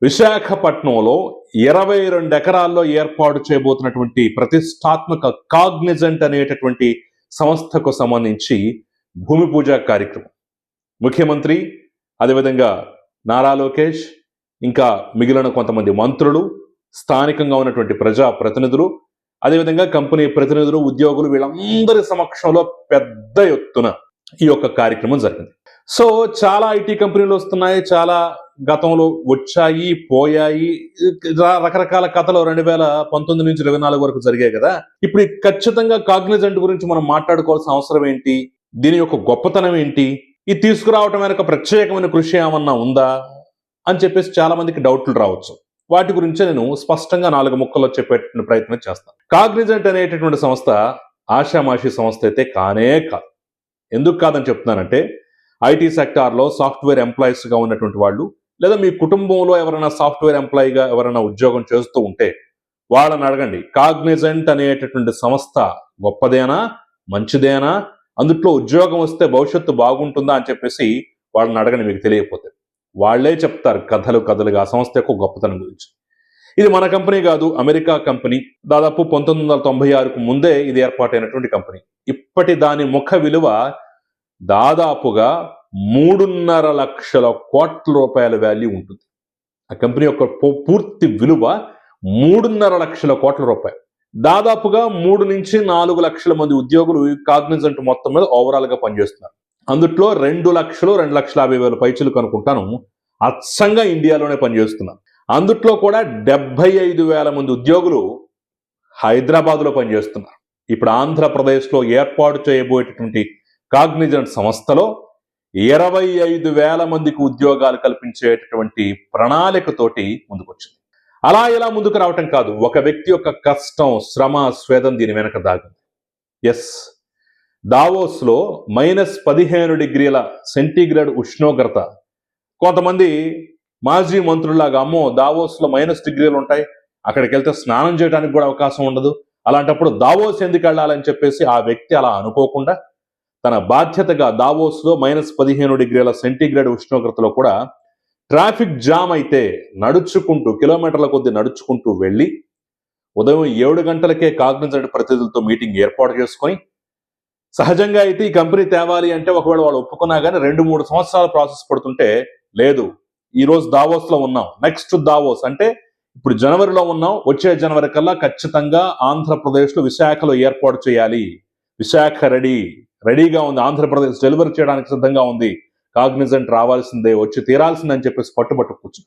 విశాఖపట్నంలో 22 ఎకరాల్లో ఏర్పాటు చేయబోతున్నటువంటి ప్రతిష్టాత్మక కాగ్నిజెంట్ అనేటటువంటి సంస్థకు సంబంధించి భూమి పూజ కార్యక్రమం. ముఖ్యమంత్రి, అదేవిధంగా నారా లోకేష్, ఇంకా మిగిలిన కొంతమంది మంత్రులు, స్థానికంగా ఉన్నటువంటి ప్రజా ప్రతినిధులు, అదేవిధంగా కంపెనీ ప్రతినిధులు, ఉద్యోగులు, వీళ్ళందరి సమక్షంలో పెద్ద ఎత్తున ఈ యొక్క కార్యక్రమం జరిగింది. సో చాలా ఐటీ కంపెనీలు వస్తున్నాయి, చాలా గతంలో వచ్చాయి, పోయాయి, రకరకాల కథలు 2019 నుంచి 24 వరకు జరిగాయి కదా. ఇప్పుడు ఖచ్చితంగా కాగ్నిజెంట్ గురించి మనం మాట్లాడుకోవాల్సిన అవసరం ఏంటి, దీని యొక్క గొప్పతనం ఏంటి, ఇది తీసుకురావటం వెనక ప్రత్యేకమైన కృషి ఏమన్నా ఉందా అని చెప్పేసి చాలా మందికి డౌట్లు రావచ్చు. వాటి గురించి నేను స్పష్టంగా 4 ముక్కల్లో చెప్పేటువంటి ప్రయత్నం చేస్తాను. కాగ్నిజెంట్ అనేటటువంటి సంస్థ ఆషామాషి సంస్థ అయితే కానే కాదు. ఎందుకు కాదని చెప్తున్నానంటే, ఐటీ సెక్టార్లో సాఫ్ట్వేర్ ఎంప్లాయీస్గా ఉన్నటువంటి వాళ్ళు, లేదా మీ కుటుంబంలో ఎవరైనా సాఫ్ట్వేర్ ఎంప్లాయీగా ఎవరైనా ఉద్యోగం చేస్తూ ఉంటే వాళ్ళని అడగండి, కాగ్నిజెంట్ అనేటటువంటి సంస్థ గొప్పదేనా, మంచిదేనా, అందుట్లో ఉద్యోగం వస్తే భవిష్యత్తు బాగుంటుందా అని చెప్పేసి వాళ్ళని అడగండి. మీకు తెలియకపోతే వాళ్లే చెప్తారు కథలుగా ఆ సంస్థ యొక్క గొప్పతనం గురించి. ఇది మన కంపెనీ కాదు, అమెరికా కంపెనీ. దాదాపు 1996కు ముందే ఇది ఏర్పాటైనటువంటి కంపెనీ. ఇప్పటి దాని ముఖ విలువ దాదాపుగా 3.5 లక్షల కోట్ల రూపాయల వాల్యూ ఉంటుంది. ఆ కంపెనీ యొక్క పూర్తి విలువ 3.5 లక్షల కోట్ల రూపాయలు. దాదాపుగా 3 నుంచి 4 లక్షల మంది ఉద్యోగులు కాగ్నిజెంట్ మొత్తం మీద ఓవరాల్ గా పనిచేస్తున్నారు. అందుట్లో 2,50,000 పైచులకు అనుకుంటాను అచ్చంగా ఇండియాలోనే పనిచేస్తున్నారు. అందుట్లో కూడా 75,000 మంది ఉద్యోగులు హైదరాబాద్లో పనిచేస్తున్నారు. ఇప్పుడు ఆంధ్రప్రదేశ్లో ఏర్పాటు చేయబోయేటటువంటి కాగ్నిజెంట్ సంస్థలో 25,000 మందికి ఉద్యోగాలు కల్పించేటటువంటి ప్రణాళికతోటి ముందుకొచ్చింది. అలా ఇలా ముందుకు రావటం కాదు, ఒక వ్యక్తి యొక్క కష్టం, శ్రమ, స్వేదం దీని వెనక దాగింది. ఎస్, దావోస్లో -15 డిగ్రీల సెంటీగ్రేడ్ ఉష్ణోగ్రత. కొంతమంది మాజీ మంత్రుల్లాగా, అమ్మో దావోస్లో -డిగ్రీలు ఉంటాయి, అక్కడికి వెళ్తే స్నానం చేయడానికి కూడా అవకాశం ఉండదు, అలాంటప్పుడు దావోస్ ఎందుకు వెళ్ళాలని చెప్పేసి ఆ వ్యక్తి అలా అనుకోకుండా తన బాధ్యతగా దావోస్లో -15 డిగ్రీల సెంటీగ్రేడ్ ఉష్ణోగ్రతలో కూడా ట్రాఫిక్ జామ్ అయితే నడుచుకుంటూ, కిలోమీటర్ల కొద్ది నడుచుకుంటూ వెళ్ళి ఉదయం 7 గంటలకే కాగ్నిజెంట్ ప్రతినిధులతో మీటింగ్ ఏర్పాటు చేసుకొని, సహజంగా అయితే ఈ కంపెనీ తేవాలి అంటే ఒకవేళ వాళ్ళు ఒప్పుకున్నా కానీ 2-3 సంవత్సరాల ప్రాసెస్ పడుతుంటే, లేదు ఈరోజు దావోస్లో ఉన్నాం, నెక్స్ట్ దావోస్ అంటే ఇప్పుడు జనవరిలో ఉన్నాం, వచ్చే జనవరి కల్లా ఖచ్చితంగా ఆంధ్రప్రదేశ్లో విశాఖలో ఏర్పాటు చేయాలి, విశాఖ రెడీగా ఉంది, ఆంధ్రప్రదేశ్ డెలివరీ చేయడానికి సిద్ధంగా ఉంది, కాగ్నిజెంట్ రావాల్సిందే, వచ్చి తీరాల్సిందని చెప్పేసి పట్టుబట్టు కూర్చున్నారు.